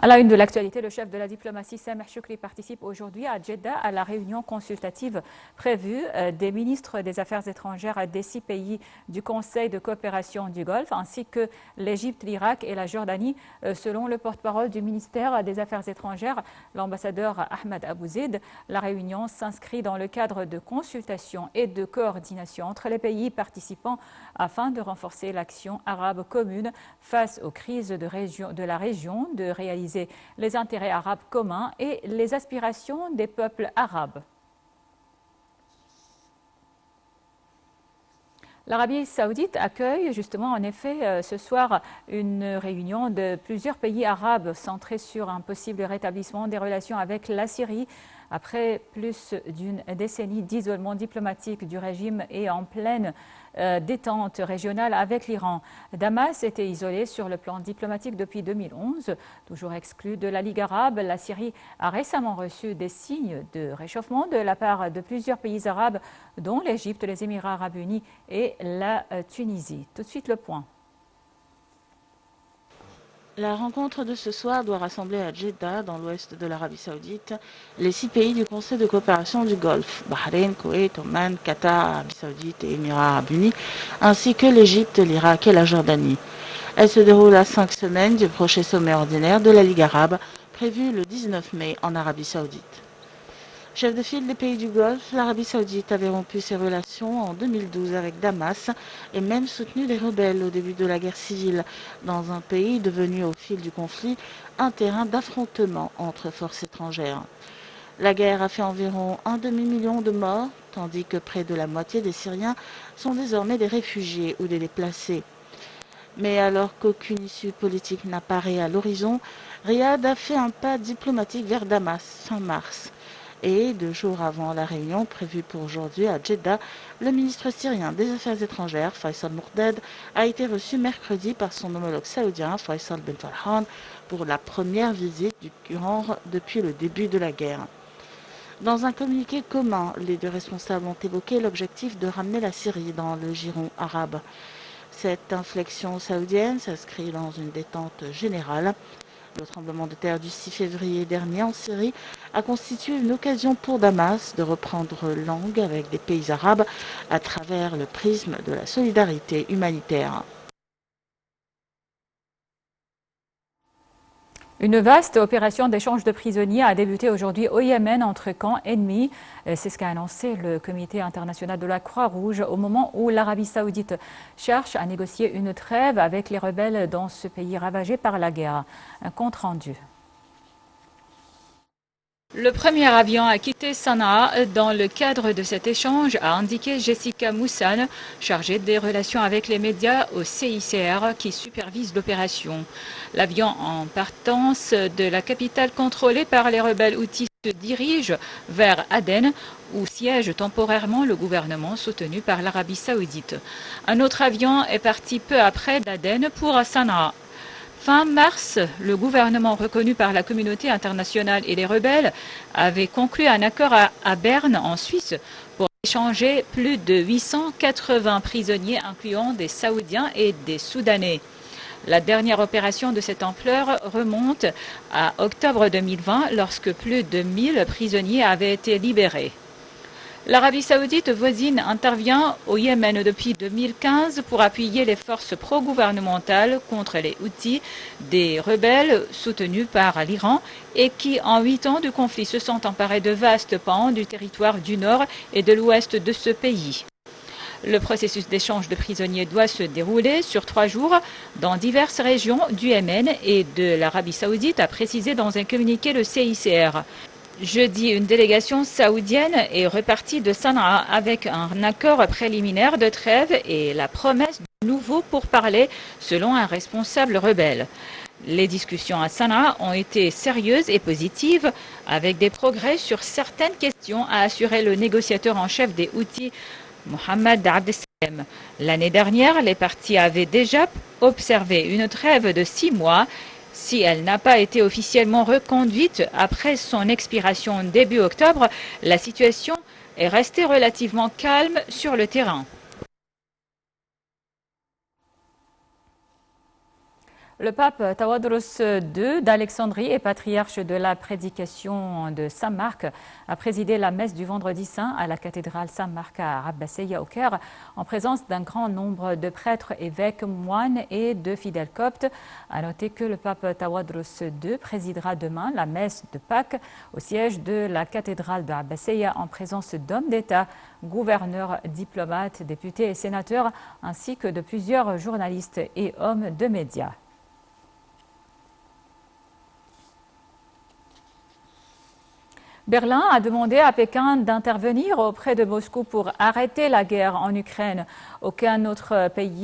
À la une de l'actualité, le chef de la diplomatie Sameh Choukri participe aujourd'hui à Jeddah à la réunion consultative prévue des ministres des Affaires étrangères des 6 pays du Conseil de coopération du Golfe, ainsi que l'Égypte, l'Irak et la Jordanie, selon le porte-parole du ministère des Affaires étrangères, l'ambassadeur Ahmed Abouzid. La réunion s'inscrit dans le cadre de consultation et de coordination entre les pays participants afin de renforcer l'action arabe commune face aux crises de la région, de réaliser les intérêts arabes communs et les aspirations des peuples arabes. L'Arabie saoudite accueille justement en effet ce soir une réunion de plusieurs pays arabes centrée sur un possible rétablissement des relations avec la Syrie après plus d'une décennie d'isolement diplomatique du régime et en pleine détente régionale avec l'Iran. Damas était isolé sur le plan diplomatique depuis 2011. Toujours exclu de la Ligue arabe, la Syrie a récemment reçu des signes de réchauffement de la part de plusieurs pays arabes, dont l'Égypte, les Émirats arabes unis et la Tunisie. Tout de suite le point. La rencontre de ce soir doit rassembler à Jeddah, dans l'ouest de l'Arabie saoudite, les 6 pays du Conseil de coopération du Golfe, Bahreïn, Koweït, Oman, Qatar, Arabie saoudite et Émirats arabes unis, ainsi que l'Égypte, l'Irak et la Jordanie. Elle se déroule à 5 semaines du prochain sommet ordinaire de la Ligue arabe, prévu le 19 mai en Arabie saoudite. Chef de file des pays du Golfe, l'Arabie saoudite avait rompu ses relations en 2012 avec Damas et même soutenu les rebelles au début de la guerre civile, dans un pays devenu au fil du conflit un terrain d'affrontement entre forces étrangères. La guerre a fait environ un demi-million de morts, tandis que près de la moitié des Syriens sont désormais des réfugiés ou des déplacés. Mais alors qu'aucune issue politique n'apparaît à l'horizon, Riyad a fait un pas diplomatique vers Damas fin mars. Et 2 jours avant la réunion prévue pour aujourd'hui à Jeddah, le ministre syrien des Affaires étrangères, Faisal Mourdad, a été reçu mercredi par son homologue saoudien, Faisal Ben Farhan, pour la première visite du genre depuis le début de la guerre. Dans un communiqué commun, les 2 responsables ont évoqué l'objectif de ramener la Syrie dans le giron arabe. Cette inflexion saoudienne s'inscrit dans une détente générale. Le tremblement de terre du 6 février dernier en Syrie a constitué une occasion pour Damas de reprendre langue avec des pays arabes à travers le prisme de la solidarité humanitaire. Une vaste opération d'échange de prisonniers a débuté aujourd'hui au Yémen entre camps ennemis. C'est ce qu'a annoncé le Comité international de la Croix-Rouge au moment où l'Arabie saoudite cherche à négocier une trêve avec les rebelles dans ce pays ravagé par la guerre. Un compte rendu. Le premier avion a quitté Sanaa dans le cadre de cet échange, a indiqué Jessica Moussan, chargée des relations avec les médias au CICR qui supervise l'opération. L'avion en partance de la capitale contrôlée par les rebelles houthis se dirige vers Aden, où siège temporairement le gouvernement soutenu par l'Arabie saoudite. Un autre avion est parti peu après d'Aden pour Sanaa. Fin mars, le gouvernement reconnu par la communauté internationale et les rebelles avait conclu un accord à Berne, en Suisse, pour échanger plus de 880 prisonniers, incluant des Saoudiens et des Soudanais. La dernière opération de cette ampleur remonte à octobre 2020, lorsque plus de 1000 prisonniers avaient été libérés. L'Arabie saoudite voisine intervient au Yémen depuis 2015 pour appuyer les forces pro-gouvernementales contre les Houthis, des rebelles soutenus par l'Iran et qui, en 8 ans de conflit, se sont emparés de vastes pans du territoire du nord et de l'ouest de ce pays. Le processus d'échange de prisonniers doit se dérouler sur 3 jours dans diverses régions du Yémen et de l'Arabie saoudite, a précisé dans un communiqué le CICR. Jeudi, une délégation saoudienne est repartie de Sanaa avec un accord préliminaire de trêve et la promesse de nouveaux pourparlers, selon un responsable rebelle. Les discussions à Sanaa ont été sérieuses et positives, avec des progrès sur certaines questions, a assuré le négociateur en chef des Houthis, Mohamed Abdessalem. L'année dernière, les parties avaient déjà observé une trêve de 6 mois. Si elle n'a pas été officiellement reconduite après son expiration début octobre, la situation est restée relativement calme sur le terrain. Le pape Tawadros II d'Alexandrie et patriarche de la prédication de Saint-Marc a présidé la messe du vendredi saint à la cathédrale Saint-Marc à Rabbaseya au Caire en présence d'un grand nombre de prêtres, évêques, moines et de fidèles coptes. À noter que le pape Tawadros II présidera demain la messe de Pâques au siège de la cathédrale de Rabbaseya en présence d'hommes d'État, gouverneurs, diplomates, députés et sénateurs ainsi que de plusieurs journalistes et hommes de médias. Berlin a demandé à Pékin d'intervenir auprès de Moscou pour arrêter la guerre en Ukraine. Aucun autre pays